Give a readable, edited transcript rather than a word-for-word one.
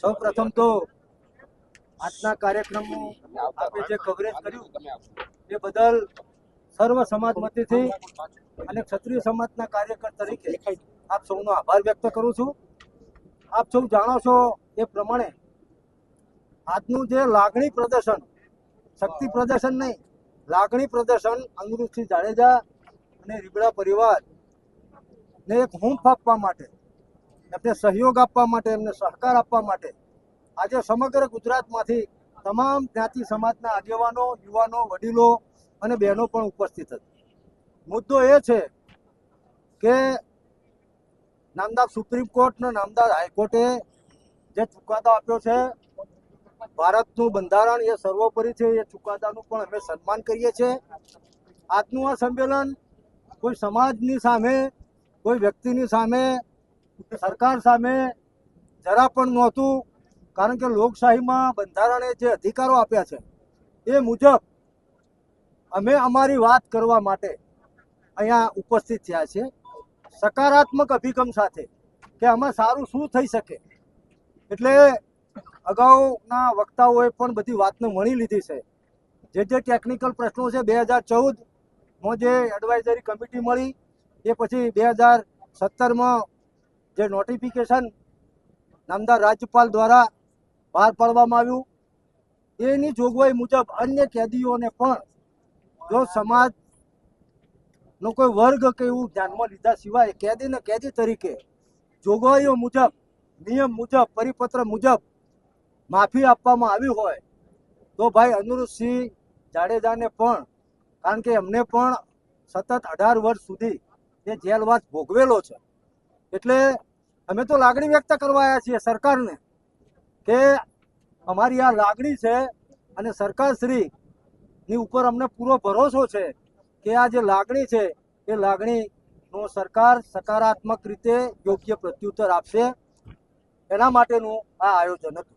સૌ પ્રથમ તો આજના કાર્યક્રમનું આપે જે કવરેજ કર્યું એ બદલ સર્વ સમાજમતીથી અને ક્ષત્રિય સમાજના કાર્યકર તરીકે આપ સૌનો આભાર વ્યક્ત કરું છું. આપ સૌ જાણો છો એ પ્રમાણે આજનું જે લાગણી પ્રદર્શન, શક્તિ પ્રદર્શન નહીં, લાગણી પ્રદર્શન અનિરુદ્ધસિંહ જાડેજા અને રીબડા પરિવાર ને એક હૂંફ આપવા માટે, એમને સહયોગ આપવા માટે, એમને સહકાર આપવા માટે આજે સમગ્ર ગુજરાતમાંથી તમામ જ્ઞાતિ સમાજના આગેવાનો, યુવાનો, વડીલો અને બહેનો પણ ઉપસ્થિત હતી. મુદ્દો એ છે કે નામદાર સુપ્રીમ કોર્ટ અને નામદાર હાઈકોર્ટે જે ચુકાદો આપ્યો છે, ભારતનું બંધારણ એ સર્વોપરી છે, એ ચુકાદાનું પણ અમે સન્માન કરીએ છીએ. આજનું આ સંમેલન કોઈ સમાજની સામે, કોઈ વ્યક્તિની સામે, સરકાર સામે જરા પણ નહોતું. કારણ કે લોકશાહીમાં બંધારણે જે અધિકારો આપ્યા છે એ મુજબ અમે અમારી વાત કરવા માટે અહીંયા ઉપસ્થિત થયા છીએ, સકારાત્મક અભિગમ સાથે કે આમાં સારું શું થઈ શકે. એટલે અગાઉના વક્તાઓએ પણ બધી વાતને વણી લીધી છે. જે ટેકનિકલ પ્રશ્નો છે 2014માં જે એડવાઇઝરી કમિટી મળી, એ પછી 2017માં જે નોટિફિકેશન નામદાર રાજ્યપાલ દ્વારા બહાર પાડવામાં આવ્યું, એની જોગવાઈ મુજબ અન્ય કેદીઓને પણ જો સમાજનો કોઈ વર્ગ કે એવું ધ્યાનમાં લીધા સિવાય કેદીને કેદી તરીકે જોગવાઈઓ મુજબ, નિયમ મુજબ, પરિપત્ર મુજબ માફી આપવામાં આવી હોય તો ભાઈ અનિરુદ્ધસિંહ જાડેજાને પણ, કારણ કે એમને પણ સતત 18 વર્ષ સુધી એ જેલવાસ ભોગવેલો છે, એટલે અમે તો લાગણી વ્યક્ત કરવા આવ્યા છીએ સરકારને કે અમારી આ લાગણી છે અને સરકારશ્રીની ઉપર અમને પૂરો ભરોસો છે કે આ જે લાગણી છે એ લાગણીનો સરકાર સકારાત્મક રીતે યોગ્ય પ્રત્યુત્તર આપશે. એના માટેનું આ આયોજન હતું.